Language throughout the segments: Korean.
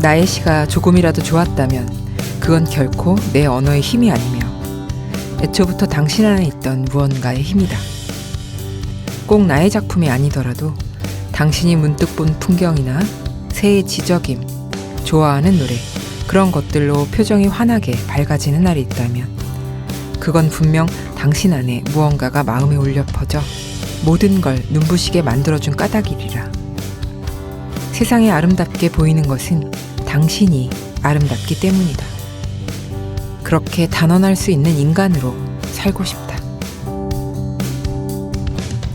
나의 시가 조금이라도 좋았다면 그건 결코 내 언어의 힘이 아니며 애초부터 당신 안에 있던 무언가의 힘이다. 꼭 나의 작품이 아니더라도 당신이 문득 본 풍경이나 새의 지저김, 좋아하는 노래, 그런 것들로 표정이 환하게 밝아지는 날이 있다면 그건 분명 당신 안에 무언가가 마음에 울려 퍼져 모든 걸 눈부시게 만들어준 까닭이리라. 세상에 아름답게 보이는 것은 당신이 아름답기 때문이다. 그렇게 단언할 수 있는 인간으로 살고 싶다.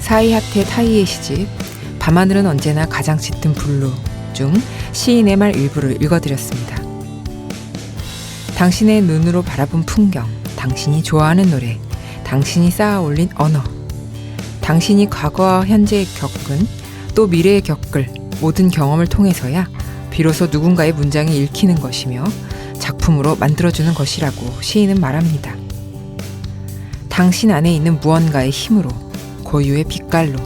사이하테 타이의 시집 밤하늘은 언제나 가장 짙은 블루 중 시인의 말 일부를 읽어드렸습니다. 당신의 눈으로 바라본 풍경, 당신이 좋아하는 노래, 당신이 쌓아 올린 언어, 당신이 과거와 현재에 겪은 또 미래에 겪을 모든 경험을 통해서야 비로소 누군가의 문장이 읽히는 것이며 작품으로 만들어주는 것이라고 시인은 말합니다. 당신 안에 있는 무언가의 힘으로, 고유의 빛깔로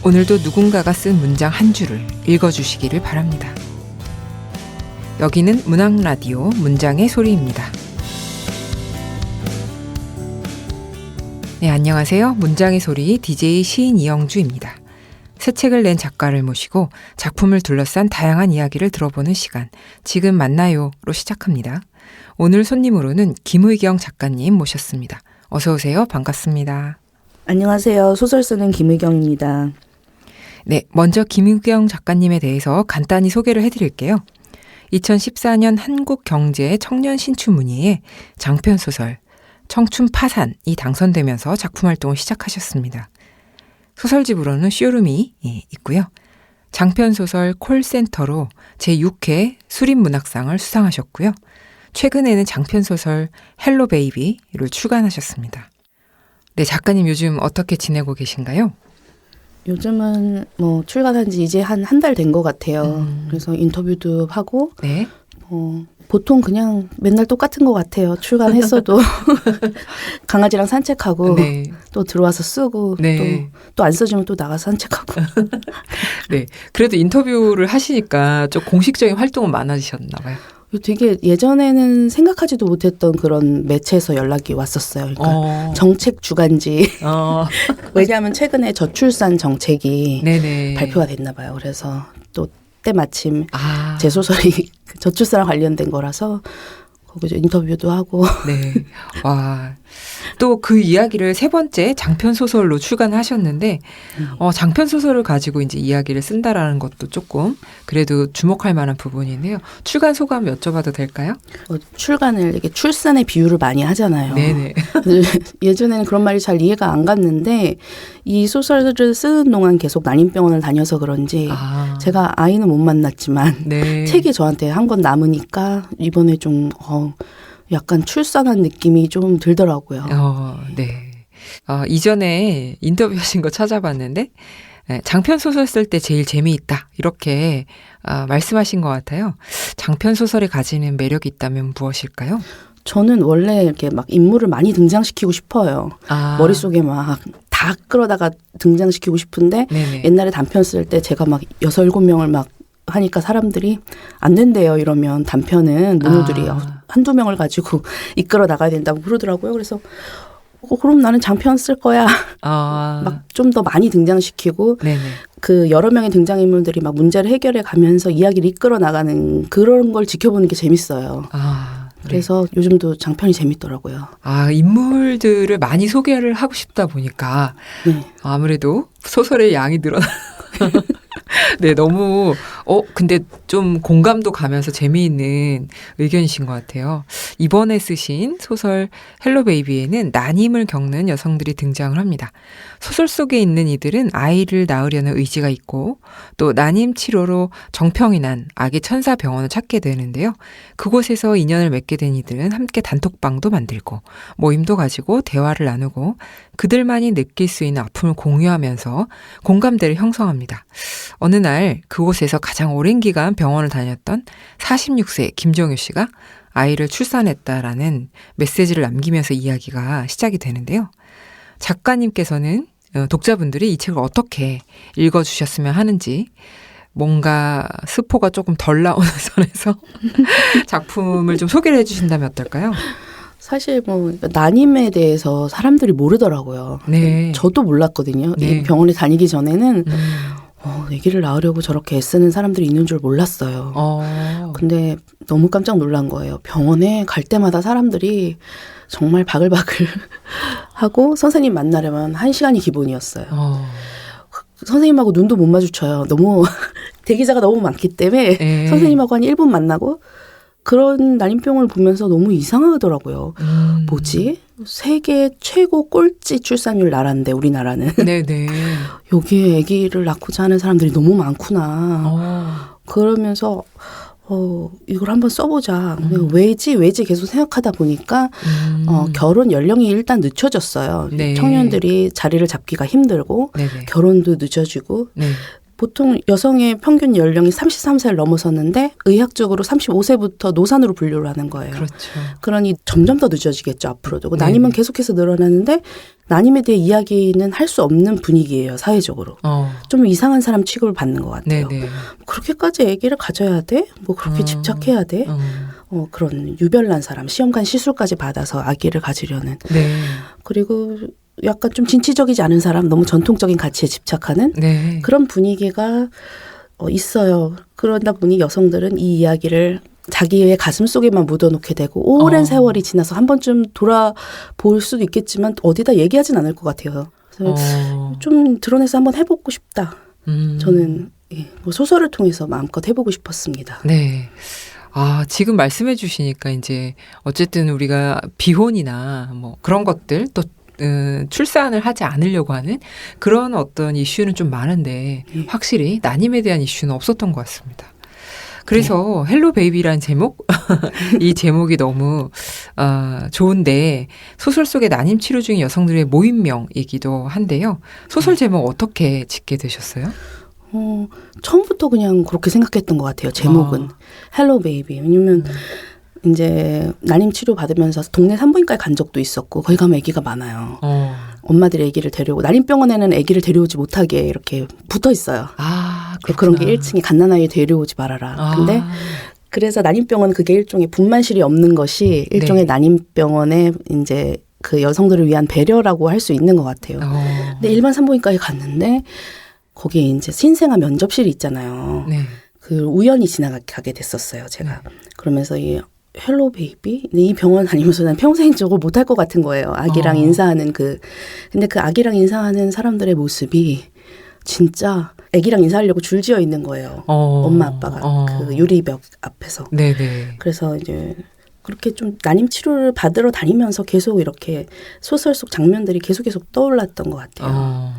오늘도 누군가가 쓴 문장 한 줄을 읽어주시기를 바랍니다. 여기는 문학라디오 문장의 소리입니다. 네, 안녕하세요. 문장의 소리 DJ 시인 이영주입니다. 새 책을 낸 작가를 모시고 작품을 둘러싼 다양한 이야기를 들어보는 시간, 지금 만나요로 시작합니다. 오늘 손님으로는 김의경 작가님 모셨습니다. 어서 오세요. 반갑습니다. 안녕하세요. 소설 쓰는 김의경입니다. 네, 먼저 김의경 작가님에 대해서 간단히 소개를 해드릴게요. 2014년 한국경제 청년 신춘문예에 장편소설 청춘 파산이 당선되면서 작품 활동을 시작하셨습니다. 소설집으로는 쇼룸이 있고요. 장편소설 콜센터로 제6회 수립문학상을 수상하셨고요. 최근에는 장편소설 헬로 베이비를 출간하셨습니다. 네, 작가님 요즘 어떻게 지내고 계신가요? 요즘은 출간한 지 이제 한 달 된 것 같아요. 그래서 인터뷰도 하고 네. 보통 그냥 맨날 똑같은 것 같아요. 출간했어도 강아지랑 산책하고 네. 또 들어와서 쓰고 네. 또 안 써지면 또 나가서 산책하고. 네. 그래도 인터뷰를 하시니까 좀 공식적인 활동은 많아지셨나 봐요. 되게 예전에는 생각하지도 못했던 그런 매체에서 연락이 왔었어요. 그러니까 정책 주간지. 왜냐하면 최근에 저출산 정책이 네네. 발표가 됐나 봐요. 그래서 또 때마침 제 소설이 저출산과 관련된 거라서 거기서 인터뷰도 하고. 네. 와. 또 그 이야기를 세 번째 장편 소설로 출간하셨는데 장편 소설을 가지고 이제 이야기를 쓴다라는 것도 조금 그래도 주목할 만한 부분인데요. 출간 소감 여쭤봐도 될까요? 출간을 이렇게 출산의 비유를 많이 하잖아요. 네네. 예전에는 그런 말이 잘 이해가 안 갔는데 이 소설을 쓰는 동안 계속 난임병원을 다녀서 그런지 제가 아이는 못 만났지만 네. 책이 저한테 한 권 남으니까 이번에 좀 약간 출산한 느낌이 좀 들더라고요. 네. 이전에 인터뷰하신 거 찾아봤는데 장편 소설 쓸 때 제일 재미있다 이렇게 말씀하신 것 같아요. 장편 소설이 가지는 매력이 있다면 무엇일까요? 저는 원래 이렇게 막 인물을 많이 등장시키고 싶어요. 머릿속에 막 다 끌어다가 등장시키고 싶은데 네네. 옛날에 단편 쓸 때 제가 막 6, 7명을 막 하니까 사람들이 안 된대요. 이러면 단편은 모노들이 한두 명을 가지고 이끌어 나가야 된다고 그러더라고요. 그래서 그럼 나는 장편 쓸 거야. 막 좀 더 많이 등장시키고 네네. 그 여러 명의 등장인물들이 막 문제를 해결해 가면서 이야기를 이끌어 나가는 그런 걸 지켜보는 게 재밌어요. 그래서 네. 요즘도 장편이 재밌더라고요. 인물들을 많이 소개를 하고 싶다 보니까 네. 아무래도 소설의 양이 늘어나. 네, 너무 근데 좀 공감도 가면서 재미있는 의견이신 것 같아요. 이번에 쓰신 소설 헬로 베이비에는 난임을 겪는 여성들이 등장을 합니다. 소설 속에 있는 이들은 아이를 낳으려는 의지가 있고 또 난임 치료로 정평이 난 아기 천사 병원을 찾게 되는데요. 그곳에서 인연을 맺게 된 이들은 함께 단톡방도 만들고 모임도 가지고 대화를 나누고 그들만이 느낄 수 있는 아픔을 공유하면서 공감대를 형성합니다. 어느 날 그곳에서 가장 오랜 기간 병원을 다녔던 46세 김정유 씨가 아이를 출산했다라는 메시지를 남기면서 이야기가 시작이 되는데요. 작가님께서는 독자분들이 이 책을 어떻게 읽어주셨으면 하는지 뭔가 스포가 조금 덜 나오는 선에서 작품을 좀 소개를 해주신다면 어떨까요? 사실 뭐 난임에 대해서 사람들이 모르더라고요. 네. 저도 몰랐거든요. 네. 이 병원에 다니기 전에는 아기를 낳으려고 저렇게 애쓰는 사람들이 있는 줄 몰랐어요. 근데 너무 깜짝 놀란 거예요. 병원에 갈 때마다 사람들이 정말 바글바글 하고 선생님 만나려면 1시간이 기본이었어요. 선생님하고 눈도 못 마주쳐요. 너무 대기자가 너무 많기 때문에 선생님하고 한 1분 만나고 그런 난임병을 보면서 너무 이상하더라고요. 뭐지? 세계 최고 꼴찌 출산율 나라인데 우리나라는. 네네. 여기에 아기를 낳고자 하는 사람들이 너무 많구나. 그러면서 이걸 한번 써보자. 왜지 계속 생각하다 보니까 결혼 연령이 일단 늦춰졌어요. 네. 청년들이 자리를 잡기가 힘들고 네네. 결혼도 늦어지고 네. 보통 여성의 평균 연령이 33세를 넘어섰는데 의학적으로 35세부터 노산으로 분류를 하는 거예요. 그렇죠. 그러니 점점 더 늦어지겠죠, 앞으로도. 난임은 계속해서 늘어나는데 난임에 대해 이야기는 할 수 없는 분위기예요, 사회적으로. 좀 이상한 사람 취급을 받는 것 같아요. 네네. 그렇게까지 아기를 가져야 돼? 뭐 그렇게 집착해야 돼? 그런 유별난 사람, 시험관 시술까지 받아서 아기를 가지려는. 네. 그리고 약간 좀 진취적이지 않은 사람, 너무 전통적인 가치에 집착하는 네. 그런 분위기가 있어요. 그러다 보니 여성들은 이 이야기를 자기의 가슴 속에만 묻어놓게 되고 오랜 세월이 지나서 한 번쯤 돌아볼 수도 있겠지만 어디다 얘기하진 않을 것 같아요. 그래서 좀 드러내서 한번 해보고 싶다. 저는 뭐 소설을 통해서 마음껏 해보고 싶었습니다. 네. 지금 말씀해 주시니까 이제 어쨌든 우리가 비혼이나 뭐 그런 것들 또 출산을 하지 않으려고 하는 그런 어떤 이슈는 좀 많은데 확실히 난임에 대한 이슈는 없었던 것 같습니다. 그래서 헬로 베이비라는 제목 이 제목이 너무 좋은데 소설 속의 난임 치료 중인 여성들의 모임명이기도 한데요. 소설 제목 어떻게 짓게 되셨어요? 처음부터 그냥 그렇게 생각했던 것 같아요. 제목은 헬로 베이비. 왜냐면 이제 난임 치료 받으면서 동네 산부인과에 간 적도 있었고 거기 가면 아기가 많아요. 엄마들이 아기를 데려오고 난임병원에는 아기를 데려오지 못하게 이렇게 붙어 있어요. 그런 게 1층에 갓난아이 데려오지 말아라. 근데 그래서 난임병원은 그게 일종의 분만실이 없는 것이 일종의 난임병원의 이제 그 여성들을 위한 배려라고 할 수 있는 것 같아요. 근데 일반 산부인과에 갔는데 거기에 이제 신생아 면접실이 있잖아요. 네. 그 우연히 지나가게 됐었어요, 제가. 그러면서 이 헬로 베이비? 이 병원 다니면서 난 평생 저거 못할 것 같은 거예요. 아기랑 인사하는 근데 그 아기랑 인사하는 사람들의 모습이 진짜 아기랑 인사하려고 줄지어 있는 거예요. 엄마 아빠가 그 유리벽 앞에서. 네네. 그래서 이제 그렇게 좀 난임 치료를 받으러 다니면서 계속 이렇게 소설 속 장면들이 계속 떠올랐던 것 같아요.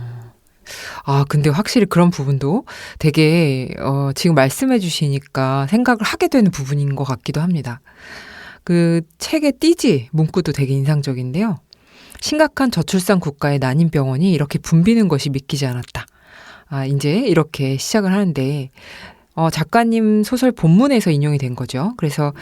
근데 확실히 그런 부분도 되게 지금 말씀해 주시니까 생각을 하게 되는 부분인 것 같기도 합니다. 그 책의 띠지 문구도 되게 인상적인데요. 심각한 저출산 국가의 난임병원이 이렇게 붐비는 것이 믿기지 않았다. 이제 이렇게 시작을 하는데 작가님 소설 본문에서 인용이 된 거죠. 그래서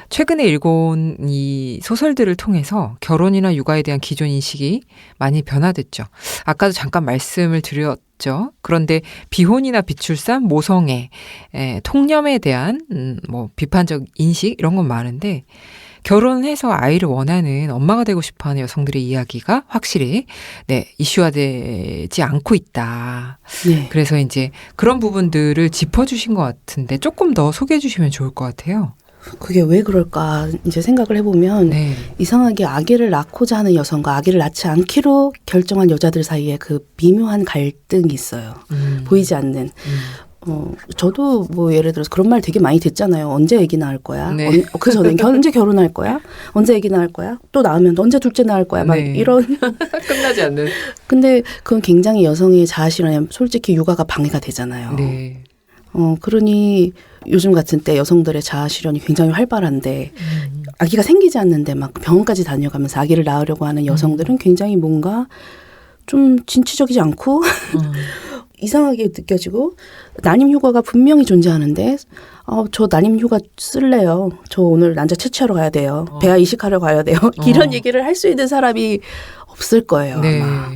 최근에 읽어온 이 소설들을 통해서 결혼이나 육아에 대한 기존 인식이 많이 변화됐죠. 아까도 잠깐 말씀을 드렸죠. 그런데 비혼이나 비출산, 모성애, 통념에 대한 뭐 비판적 인식 이런 건 많은데 결혼해서 아이를 원하는 엄마가 되고 싶어하는 여성들의 이야기가 확실히 이슈화되지 않고 있다. 네. 그래서 이제 그런 부분들을 짚어주신 것 같은데 조금 더 소개해 주시면 좋을 것 같아요. 그게 왜 그럴까 이제 생각을 해보면 이상하게 아기를 낳고자 하는 여성과 아기를 낳지 않기로 결정한 여자들 사이에 그 미묘한 갈등이 있어요. 보이지 않는. 저도 뭐 예를 들어서 그런 말 되게 많이 듣잖아요. 언제 아기 낳을 거야? 네. 그 전에 언제 결혼할 거야? 언제 아기 낳을 거야? 또 낳으면 언제 둘째 낳을 거야? 막 이런. 끝나지 않는. 근데 그건 굉장히 여성의 자아 실현에 솔직히 육아가 방해가 되잖아요. 네. 그러니 요즘 같은 때 여성들의 자아 실현이 굉장히 활발한데 아기가 생기지 않는데 막 병원까지 다녀가면서 아기를 낳으려고 하는 여성들은 굉장히 뭔가 좀 진취적이지 않고 이상하게 느껴지고 난임 휴가가 분명히 존재하는데 저 난임 휴가 쓸래요. 저 오늘 난자 채취하러 가야 돼요. 배아 이식하러 가야 돼요. 이런 얘기를 할 수 있는 사람이 없을 거예요. 네. 아마.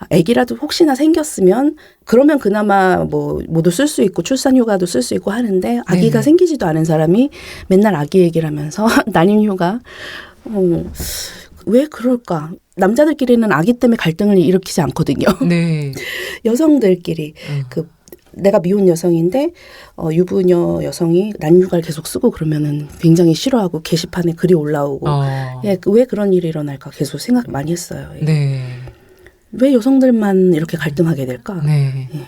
아기라도 혹시나 생겼으면 그러면 그나마 뭐 모두 쓸 수 있고 출산휴가도 쓸 수 있고 하는데 아기가 생기지도 않은 사람이 맨날 아기 얘기를 하면서 난임휴가 왜 그럴까? 남자들끼리는 아기 때문에 갈등을 일으키지 않거든요. 네. 여성들끼리 내가 미혼 여성인데 유부녀 여성이 난휴가를 계속 쓰고 그러면은 굉장히 싫어하고 게시판에 글이 올라오고 예, 왜 그런 일이 일어날까 계속 생각 많이 했어요. 예. 네. 왜 여성들만 이렇게 갈등하게 될까? 네. 예.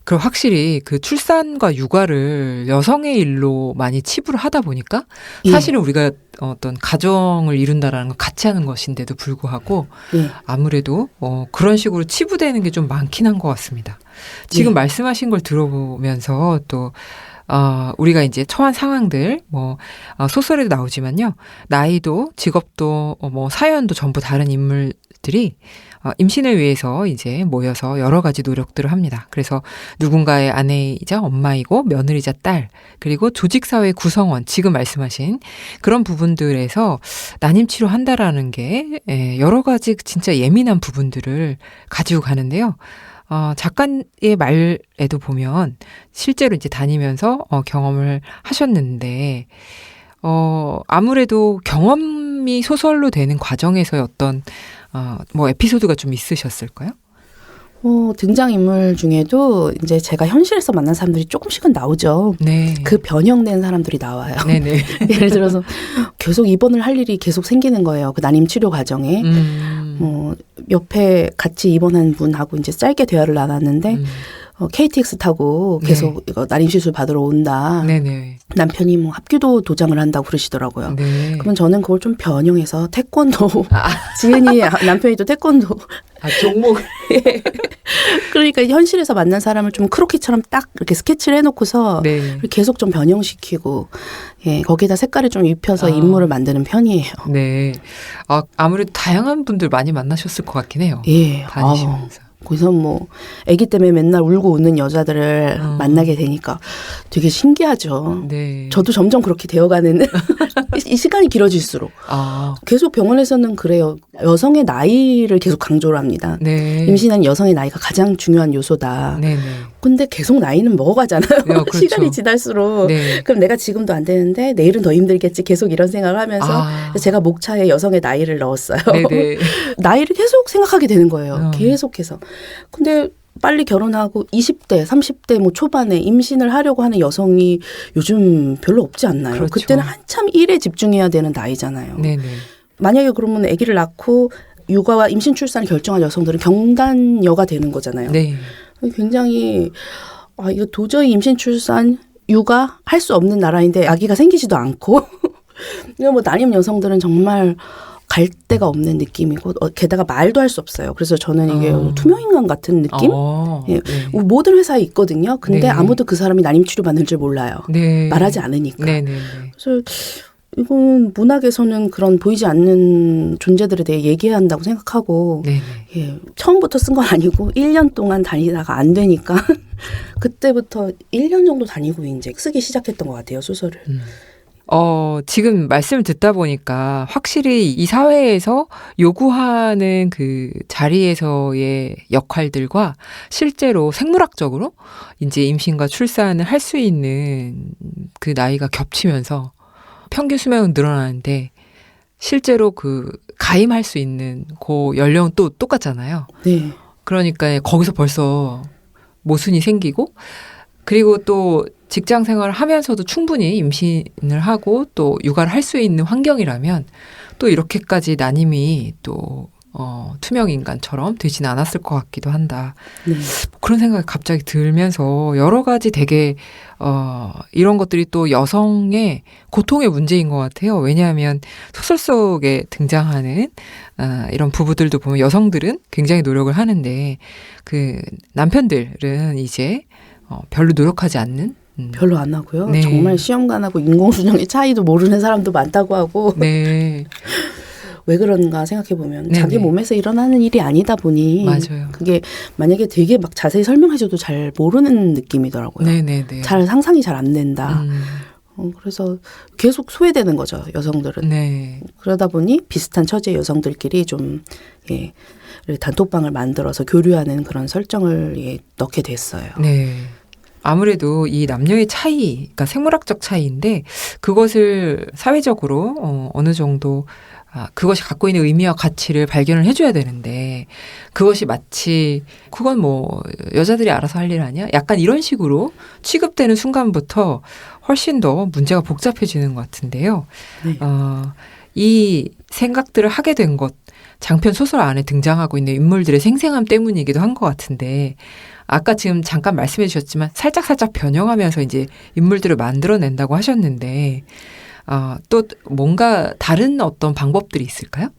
그럼 확실히 그 출산과 육아를 여성의 일로 많이 치부를 하다 보니까 사실은 우리가 어떤 가정을 이룬다라는 건 같이 하는 것인데도 불구하고 아무래도 그런 식으로 치부되는 게 좀 많긴 한 것 같습니다. 지금 말씀하신 걸 들어보면서 또 우리가 이제 처한 상황들, 소설에도 나오지만요. 나이도, 직업도, 사연도 전부 다른 인물들이 임신을 위해서 이제 모여서 여러 가지 노력들을 합니다. 그래서 누군가의 아내이자 엄마이고 며느리자 딸, 그리고 조직사회 구성원, 지금 말씀하신 그런 부분들에서 난임 치료한다라는 게 여러 가지 진짜 예민한 부분들을 가지고 가는데요. 작가의 말에도 보면 실제로 이제 다니면서 경험을 하셨는데, 아무래도 경험이 소설로 되는 과정에서의 어떤 에피소드가 좀 있으셨을까요? 등장인물 중에도 이제 제가 현실에서 만난 사람들이 조금씩은 나오죠. 네. 그 변형된 사람들이 나와요. 네네. 예를 들어서 계속 입원을 할 일이 계속 생기는 거예요. 그 난임 치료 과정에. 옆에 같이 입원한 분하고 이제 짧게 대화를 나눴는데, KTX 타고 계속 이거 난임 시술 받으러 온다. 네네. 남편이 뭐 합기도 도장을 한다고 그러시더라고요. 네. 그러면 저는 그걸 좀 변형해서 태권도 지은이 남편이 또 태권도 종목. 그러니까 현실에서 만난 사람을 좀 크로키처럼 딱 이렇게 스케치를 해놓고서 계속 좀 변형시키고 거기다 색깔을 좀 입혀서 인물을 만드는 편이에요. 네. 아무래도 다양한 분들 많이 만나셨을 것 같긴 해요. 예. 다니시면서. 거기서 뭐 아기 때문에 맨날 울고 웃는 여자들을 만나게 되니까 되게 신기하죠. 네. 저도 점점 그렇게 되어가는 이 시간이 길어질수록 계속 병원에서는 그래요. 여성의 나이를 계속 강조를 합니다. 네. 임신한 여성의 나이가 가장 중요한 요소다. 네네. 근데 계속 나이는 먹어가잖아요. 그렇죠. 시간이 지날수록. 네. 그럼 내가 지금도 안 되는데 내일은 더 힘들겠지. 계속 이런 생각을 하면서 제가 목차에 여성의 나이를 넣었어요. 네네. 나이를 계속 생각하게 되는 거예요. 계속해서. 근데 빨리 결혼하고 20대, 30대 뭐 초반에 임신을 하려고 하는 여성이 요즘 별로 없지 않나요? 그렇죠. 그때는 한참 일에 집중해야 되는 나이잖아요. 네네. 만약에 그러면 아기를 낳고 육아와 임신 출산을 결정한 여성들은 경단녀가 되는 거잖아요. 네. 굉장히 이거 도저히 임신 출산 육아 할 수 없는 나라인데 아기가 생기지도 않고 이거 뭐 난임 여성들은 정말 갈 데가 없는 느낌이고 게다가 말도 할 수 없어요. 그래서 저는 이게 투명인간 같은 느낌? 네. 모든 회사에 있거든요. 근데 아무도 그 사람이 난임 치료 받는 줄 몰라요. 네. 말하지 않으니까. 네네. 그래서 이건 문학에서는 그런 보이지 않는 존재들에 대해 얘기해야 한다고 생각하고 처음부터 쓴 건 아니고 1년 동안 다니다가 안 되니까 그때부터 1년 정도 다니고 이제 쓰기 시작했던 것 같아요, 소설을. 지금 말씀을 듣다 보니까 확실히 이 사회에서 요구하는 그 자리에서의 역할들과 실제로 생물학적으로 이제 임신과 출산을 할 수 있는 그 나이가 겹치면서 평균 수명은 늘어나는데 실제로 그 가임할 수 있는 그 연령은 또 똑같잖아요. 네. 그러니까 거기서 벌써 모순이 생기고 그리고 또 직장 생활을 하면서도 충분히 임신을 하고 또 육아를 할 수 있는 환경이라면 또 이렇게까지 난임이 또 투명인간처럼 되진 않았을 것 같기도 한다. 네. 그런 생각이 갑자기 들면서 여러 가지 되게 이런 것들이 또 여성의 고통의 문제인 것 같아요. 왜냐하면 소설 속에 등장하는 이런 부부들도 보면 여성들은 굉장히 노력을 하는데 그 남편들은 이제 별로 노력하지 않는 별로 안 하고요. 네. 정말 시험관하고 인공수정의 차이도 모르는 사람도 많다고 하고 네. 왜 그런가 생각해보면 네네. 자기 몸에서 일어나는 일이 아니다 보니 맞아요. 그게 만약에 되게 막 자세히 설명해줘도 잘 모르는 느낌이더라고요. 네네네. 잘 상상이 잘 안 된다. 그래서 계속 소외되는 거죠, 여성들은. 네. 그러다 보니 비슷한 처지의 여성들끼리 좀 단톡방을 만들어서 교류하는 그런 설정을 넣게 됐어요. 네. 아무래도 이 남녀의 차이, 그러니까 생물학적 차이인데 그것을 사회적으로 어느 정도 그것이 갖고 있는 의미와 가치를 발견을 해줘야 되는데 그것이 마치 그건 뭐 여자들이 알아서 할 일 아니야? 약간 이런 식으로 취급되는 순간부터 훨씬 더 문제가 복잡해지는 것 같은데요. 네. 이 생각들을 하게 된 것, 장편 소설 안에 등장하고 있는 인물들의 생생함 때문이기도 한 것 같은데 아까 지금 잠깐 말씀해 주셨지만 살짝 변형하면서 이제 인물들을 만들어낸다고 하셨는데 또 뭔가 다른 어떤 방법들이 있을까요?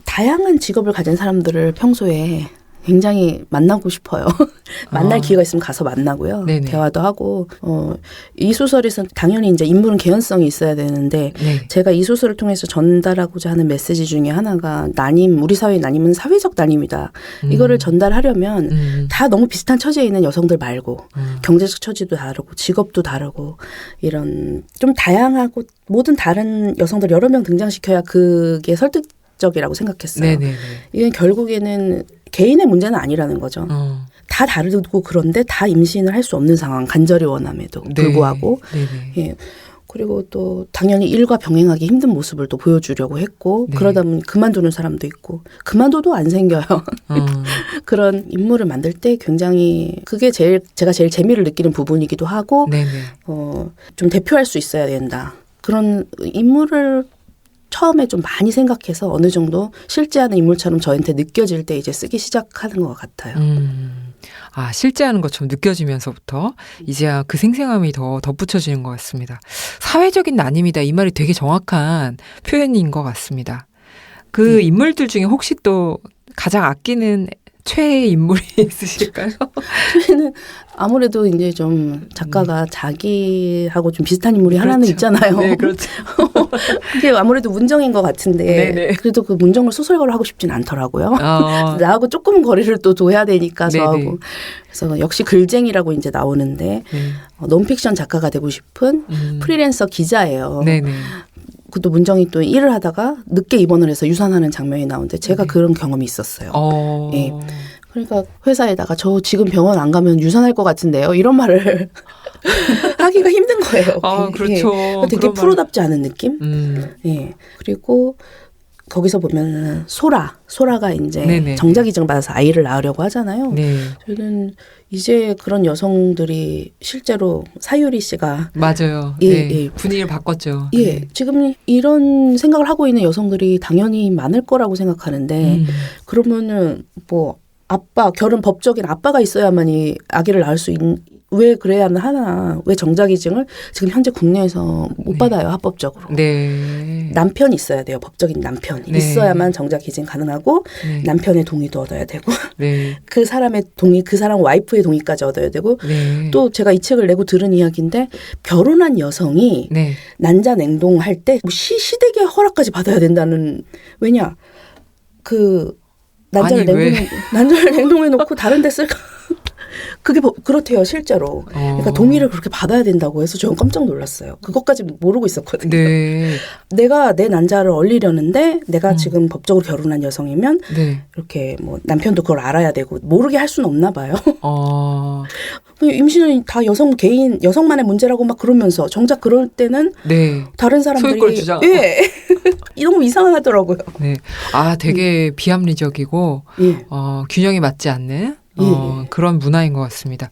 다양한 직업을 가진 사람들을 평소에 굉장히 만나고 싶어요. 만날 기회가 있으면 가서 만나고요. 네네. 대화도 하고 이 소설에서는 당연히 이제 인물은 개연성이 있어야 되는데 네. 제가 이 소설을 통해서 전달하고자 하는 메시지 중에 하나가 난임, 우리 사회의 난임은 사회적 난임이다. 이거를 전달하려면 다 너무 비슷한 처지에 있는 여성들 말고 경제적 처지도 다르고 직업도 다르고 이런 좀 다양하고 모든 다른 여성들 여러 명 등장시켜야 그게 설득적이라고 생각했어요. 네네네. 이건 결국에는 개인의 문제는 아니라는 거죠. 다 다르고 그런데 다 임신을 할 수 없는 상황, 간절히 원함에도 불구하고. 예. 그리고 또 당연히 일과 병행하기 힘든 모습을 또 보여주려고 했고 네. 그러다 보니 그만두는 사람도 있고 그만둬도 안 생겨요. 그런 인물을 만들 때 굉장히 그게 제가 제일 재미를 느끼는 부분이기도 하고 좀 대표할 수 있어야 된다. 그런 인물을 처음에 좀 많이 생각해서 어느 정도 실제하는 인물처럼 저한테 느껴질 때 이제 쓰기 시작하는 것 같아요. 실제하는 것처럼 느껴지면서부터 이제야 그 생생함이 더 덧붙여지는 것 같습니다. 사회적인 난임이다. 이 말이 되게 정확한 표현인 것 같습니다. 그 인물들 중에 혹시 또 가장 아끼는 최애 인물이 있으실까요? 최애는 아무래도 이제 좀 작가가 자기하고 좀 비슷한 인물이 그렇죠. 하나는 있잖아요. 네, 그렇죠. 그게 아무래도 문정인 것 같은데 네네. 그래도 그 문정을 소설가로 하고 싶진 않더라고요. 나하고 조금 거리를 또 둬야 되니까 저하고. 네네. 그래서 역시 글쟁이라고 이제 나오는데 논픽션 작가가 되고 싶은 프리랜서 기자예요. 네네. 또 문정이 또 일을 하다가 늦게 입원을 해서 유산하는 장면이 나오는데 제가 그런 경험이 있었어요. 예. 그러니까 회사에다가 저 지금 병원 안 가면 유산할 것 같은데요. 이런 말을 하기가 힘든 거예요. 그렇죠. 예. 되게 프로답지 않은 느낌. 예. 그리고 거기서 보면 소라가 이제 네네. 정자기증 받아서 아이를 낳으려고 하잖아요. 네. 저는 이제 그런 여성들이 실제로 사유리 씨가 맞아요. 네. 분위기를 바꿨죠. 예, 지금 이런 생각을 하고 있는 여성들이 당연히 많을 거라고 생각하는데 그러면은 뭐 결혼 법적인 아빠가 있어야만이 아기를 낳을 수 있는. 왜 그래야 하나? 왜 정자기증을 지금 현재 국내에서 못 받아요, 합법적으로. 네. 남편이 있어야 돼요, 법적인 남편이. 네. 있어야만 정자기증 가능하고 남편의 동의도 얻어야 되고 그 사람의 동의, 그 사람 와이프의 동의까지 얻어야 되고 또 제가 이 책을 내고 들은 이야기인데 결혼한 여성이 난자 냉동할 때 시댁의 허락까지 받아야 된다는 왜냐? 난자를 냉동해 놓고 다른 데 쓸까? 그게 그렇대요, 실제로. 그러니까 동의를 그렇게 받아야 된다고 해서 저는 깜짝 놀랐어요. 그것까지 모르고 있었거든요. 네. 내가 내 난자를 얼리려는데 내가 지금 법적으로 결혼한 여성이면 이렇게 뭐 남편도 그걸 알아야 되고 모르게 할 수는 없나 봐요. 임신은 다 여성만의 문제라고 막 그러면서 정작 그럴 때는 다른 사람들이 소유권 주장. 예. 너무 이상하더라고요. 네. 되게 비합리적이고 균형이 맞지 않는 그런 문화인 것 같습니다.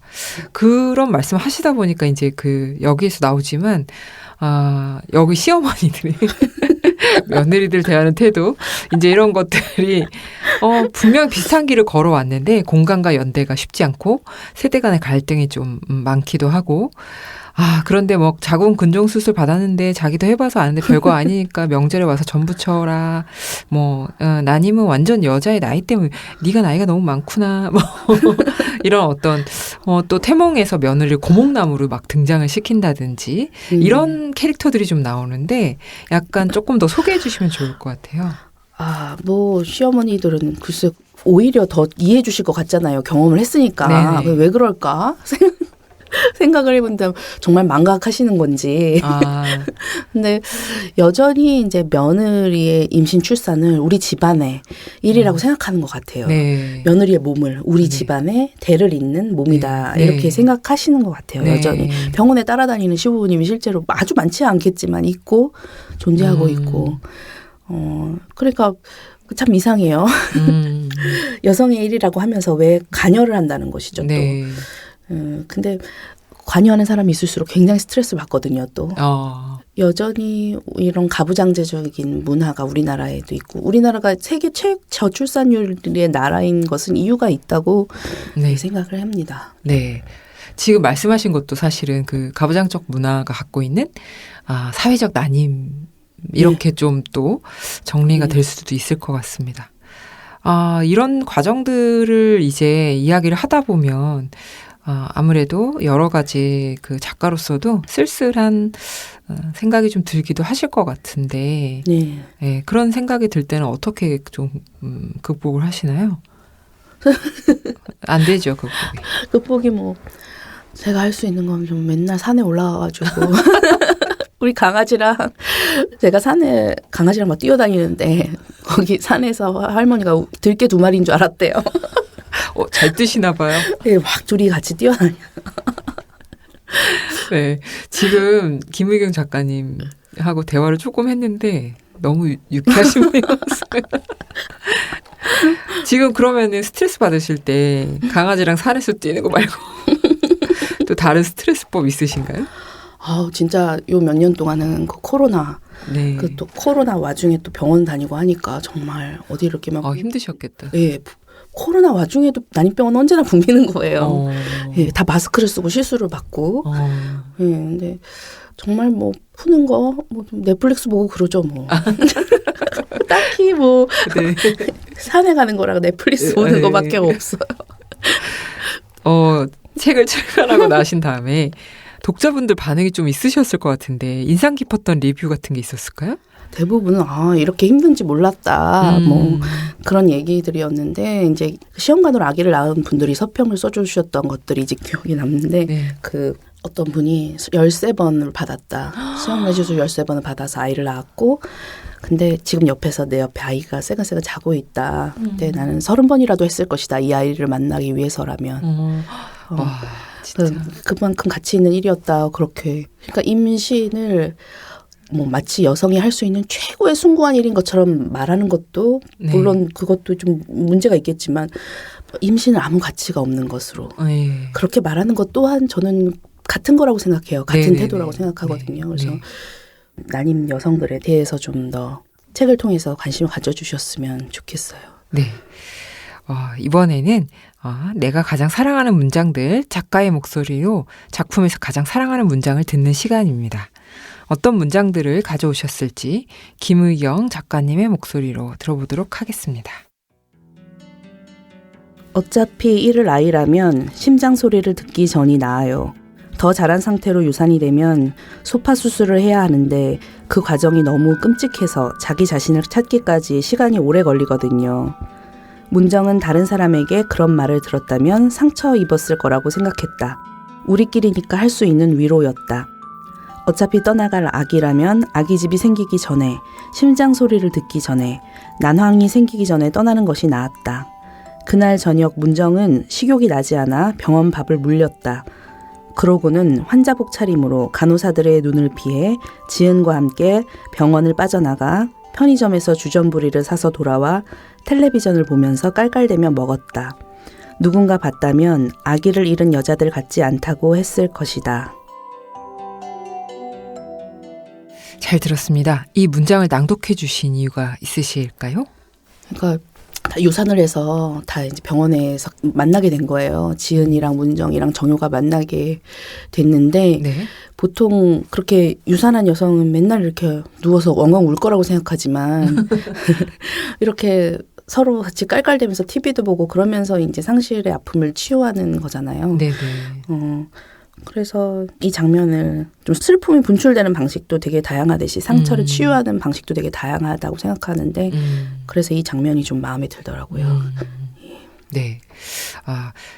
그런 말씀 하시다 보니까 이제 여기에서 나오지만, 여기 시어머니들이 며느리들 대하는 태도, 이제 이런 것들이, 분명 비슷한 길을 걸어왔는데, 공간과 연대가 쉽지 않고, 세대 간의 갈등이 좀 많기도 하고, 그런데 뭐 자궁 근종 수술 받았는데 자기도 해봐서 아는데 별거 아니니까 명절에 와서 전 부쳐라. 뭐 난임은 완전 여자의 나이 때문에 네가 나이가 너무 많구나. 뭐 이런 어떤 또 태몽에서 며느리를 고목나무로 막 등장을 시킨다든지 이런 캐릭터들이 좀 나오는데 약간 조금 더 소개해 주시면 좋을 것 같아요. 뭐 시어머니들은 글쎄 오히려 더 이해해 주실 것 같잖아요. 경험을 했으니까. 왜 그럴까? 생각을 해본다면 정말 망각하시는 건지. 근데 여전히 이제 며느리의 임신 출산을 우리 집안의 일이라고 생각하는 것 같아요. 네. 며느리의 몸을 우리 집안의 대를 잇는 몸이다. 네. 이렇게 생각하시는 것 같아요. 네. 여전히. 병원에 따라다니는 시부모님이 실제로 아주 많지 않겠지만 있고 존재하고 있고. 그러니까 참 이상해요. 여성의 일이라고 하면서 왜 관여를 한다는 것이죠. 네. 또. 근데 관여하는 사람이 있을수록 굉장히 스트레스 받거든요. 또. 여전히 이런 가부장제적인 문화가 우리나라에도 있고 우리나라가 세계 최저출산율의 나라인 것은 이유가 있다고 네. 생각을 합니다. 네. 지금 말씀하신 것도 사실은 그 가부장적 문화가 갖고 있는 사회적 난임 이렇게 네. 좀 또 정리가 될 수도 있을 것 같습니다. 이런 과정들을 이제 이야기를 하다 보면 아무래도 여러 가지 그 작가로서도 쓸쓸한 생각이 좀 들기도 하실 것 같은데 네. 네, 그런 생각이 들 때는 어떻게 좀 극복을 하시나요? 안 되죠, 극복이. 극복이 뭐 제가 할 수 있는 건 좀 맨날 산에 올라가가지고 우리 강아지랑 제가 산에 강아지랑 막 뛰어다니는데 거기 산에서 할머니가 들개 2마리인 줄 알았대요. 잘 뜨시나 봐요. 네, 막 둘이 같이 뛰어다녀요. 네, 지금 김의경 작가님하고 대화를 조금 했는데 너무 유쾌하신 분이었어요. 지금 그러면은 스트레스 받으실 때 강아지랑 산에서 뛰는 거 말고 또 다른 스트레스법 있으신가요? 진짜 요 몇 년 동안은 그 코로나, 네. 그 또 코로나 와중에 또 병원 다니고 하니까 정말 어디 이렇게 막. 힘드셨겠다. 예. 코로나 와중에도 난임병은 언제나 붐비는 거예요. 예, 다 마스크를 쓰고 시술을 받고. 예, 근데 정말 뭐 푸는 거, 뭐 넷플릭스 보고 그러죠, 뭐. 딱히 뭐 네. 산에 가는 거랑 넷플릭스 보는 거밖에 없어요. 책을 출간하고 나신 다음에 독자분들 반응이 좀 있으셨을 것 같은데 인상 깊었던 리뷰 같은 게 있었을까요? 대부분은 이렇게 힘든지 몰랐다 뭐 그런 얘기들이었는데 이제 시험관으로 아기를 낳은 분들이 서평을 써주셨던 것들이 이제 기억이 남는데 네. 그 어떤 분이 13번을 받았다. 시험 내주수 13번을 받아서 아이를 낳았고 근데 지금 옆에서 내 옆에 아이가 새근새근 자고 있다. 근데 나는 30번이라도 했을 것이다. 이 아이를 만나기 위해서라면. 와, 그만큼 가치 있는 일이었다. 그렇게. 그러니까 임신을 뭐 마치 여성이 할 수 있는 최고의 숭고한 일인 것처럼 말하는 것도 물론 그것도 좀 문제가 있겠지만 임신은 아무 가치가 없는 것으로 그렇게 말하는 것 또한 저는 같은 거라고 생각해요. 같은 태도라고 생각하거든요. 그래서 난임 여성들에 대해서 좀 더 책을 통해서 관심을 가져주셨으면 좋겠어요. 네. 이번에는 내가 가장 사랑하는 문장들 작가의 목소리로 작품에서 가장 사랑하는 문장을 듣는 시간입니다. 어떤 문장들을 가져오셨을지 김의경 작가님의 목소리로 들어보도록 하겠습니다. 어차피 잃을 아이라면 심장 소리를 듣기 전이 나아요. 더 자란 상태로 유산이 되면 소파 수술을 해야 하는데 그 과정이 너무 끔찍해서 자기 자신을 찾기까지 시간이 오래 걸리거든요. 문정은 다른 사람에게 그런 말을 들었다면 상처 입었을 거라고 생각했다. 우리끼리니까 할 수 있는 위로였다. 어차피 떠나갈 아기라면 아기집이 생기기 전에, 심장 소리를 듣기 전에, 난황이 생기기 전에 떠나는 것이 나았다. 그날 저녁 문정은 식욕이 나지 않아 병원 밥을 물렸다. 그러고는 환자복 차림으로 간호사들의 눈을 피해 지은과 함께 병원을 빠져나가 편의점에서 주전부리를 사서 돌아와 텔레비전을 보면서 깔깔대며 먹었다. 누군가 봤다면 아기를 잃은 여자들 같지 않다고 했을 것이다. 잘 들었습니다. 이 문장을 낭독해 주신 이유가 있으실까요? 그러니까 다 유산을 해서 다 이제 병원에서 만나게 된 거예요. 지은이랑 문정이랑 정효가 만나게 됐는데 보통 그렇게 유산한 여성은 맨날 이렇게 누워서 엉엉 울 거라고 생각하지만 이렇게 서로 같이 깔깔대면서 TV도 보고 그러면서 이제 상실의 아픔을 치유하는 거잖아요. 네네. 그래서 이 장면을 좀 슬픔이 분출되는 방식도 되게 다양하듯이 상처를 치유하는 방식도 되게 다양하다고 생각하는데 그래서 이 장면이 좀 마음에 들더라고요. 네.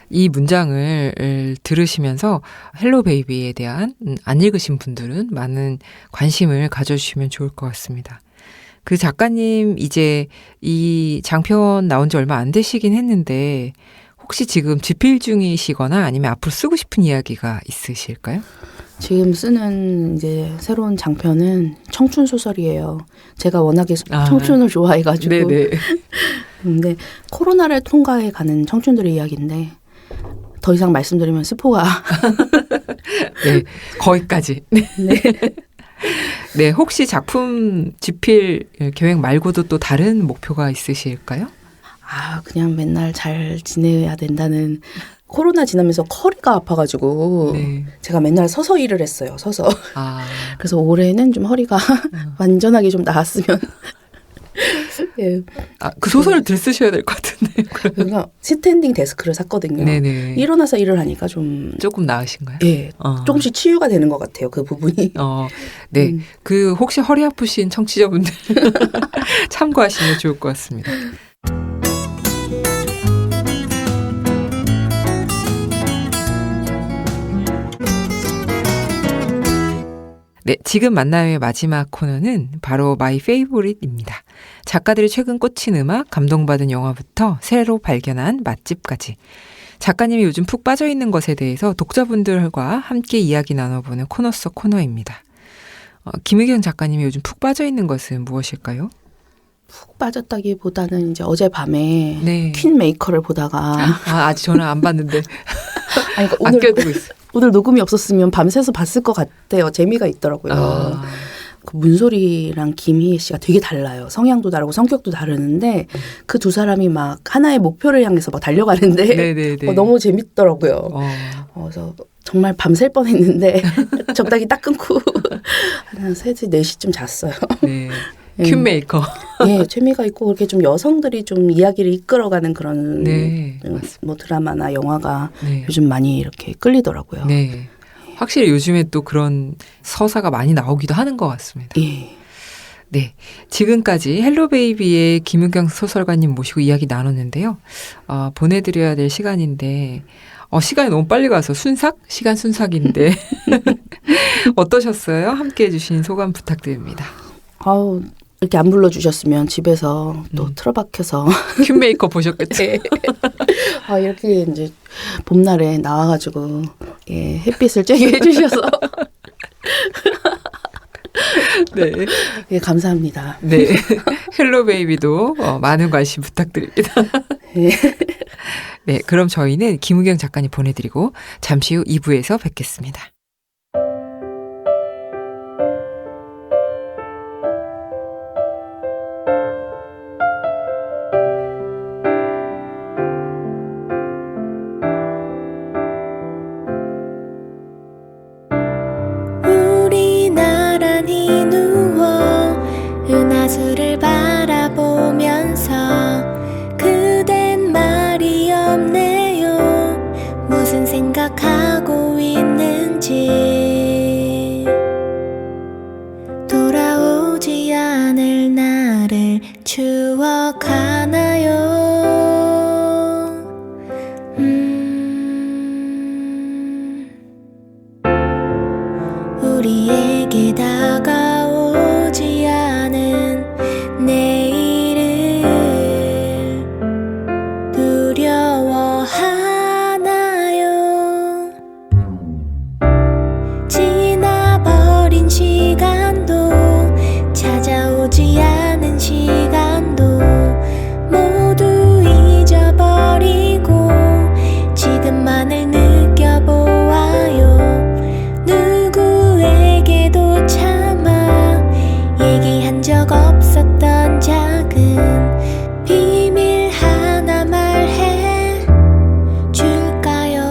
이 문장을 들으시면서 헬로 베이비에 대한 안 읽으신 분들은 많은 관심을 가져주시면 좋을 것 같습니다. 그 작가님 이제 이 장편 나온 지 얼마 안 되시긴 했는데 혹시 지금 집필 중이시거나 아니면 앞으로 쓰고 싶은 이야기가 있으실까요? 지금 쓰는 이제 새로운 장편은 청춘 소설이에요. 제가 워낙에 청춘을 좋아해가지고. 네네. 근데 코로나를 통과해가는 청춘들의 이야기인데 더 이상 말씀드리면 스포가. 네, 거기까지. 네. 네, 혹시 작품 집필 계획 말고도 또 다른 목표가 있으실까요? 그냥 맨날 잘 지내야 된다는. 코로나 지나면서 허리가 아파가지고 네. 제가 맨날 서서 일을 했어요. 서서. 그래서 올해는 좀 허리가 완전하게 좀 나았으면. 예. 그 소설을 들쓰셔야 될 것 같은데. 그러니까 스탠딩 데스크를 샀거든요. 네네. 일어나서 일을 하니까 조금 나으신가요? 예. 조금씩 치유가 되는 것 같아요. 그 부분이. 네. 그 혹시 허리 아프신 청취자분들 참고하시면 좋을 것 같습니다. 네, 지금 만남의 마지막 코너는 바로 마이 페이보릿입니다. 작가들이 최근 꽂힌 음악, 감동받은 영화부터 새로 발견한 맛집까지 작가님이 요즘 푹 빠져있는 것에 대해서 독자분들과 함께 이야기 나눠보는 코너 속 코너입니다. 김의경 작가님이 요즘 푹 빠져있는 것은 무엇일까요? 푹 빠졌다기보다는 이제 어젯밤에 네. 퀸 메이커를 보다가 아직 저는 안 봤는데 그러니까 아껴두고 있어요. 오늘 녹음이 없었으면 밤새서 봤을 것 같아요. 재미가 있더라고요. 그 문소리랑 김희애 씨가 되게 달라요. 성향도 다르고 성격도 다르는데 그 두 사람이 막 하나의 목표를 향해서 막 달려가는데 너무 재밌더라고요. 그래서 정말 밤샐 뻔했는데 적당히 딱 끊고 한 3시, 4시쯤 잤어요. 네. 퀸메이커. 네, 재미가 있고 그렇게 좀 여성들이 좀 이야기를 이끌어가는 그런 네, 뭐 드라마나 영화가 네. 요즘 많이 이렇게 끌리더라고요. 네. 확실히 요즘에 또 그런 서사가 많이 나오기도 하는 것 같습니다. 예. 네. 지금까지 헬로 베이비의 김은경 소설가님 모시고 이야기 나눴는데요. 보내드려야 될 시간인데, 시간이 너무 빨리 가서 시간 순삭인데. 어떠셨어요? 함께 해주신 소감 부탁드립니다. 이렇게 안 불러주셨으면 집에서 또 틀어박혀서 퀸메이커 보셨겠죠? 네. 이렇게 이제 봄날에 나와가지고 예, 햇빛을 쬐게 해주셔서 네, 예, 감사합니다. 네, 헬로 베이비도 많은 관심 부탁드립니다. 네. 네, 그럼 저희는 김은경 작가님 보내드리고 잠시 후 2부에서 뵙겠습니다. 은하수를 바라보면서 그댄 말이 없네요. 무슨 생각하고 있는지 돌아오지 않을 나를 추억하나요? 우리에게 다가오지 않은 내일을 두려워하나요? 지나버린 시간도 찾아오지 않은 시간도 모두 잊어버리고 지금만을 느껴보아요. 누구에게도 차마 얘기한 적 없었던 작은 비밀 하나 말해 줄까요?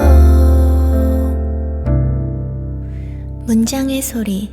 문장의 소리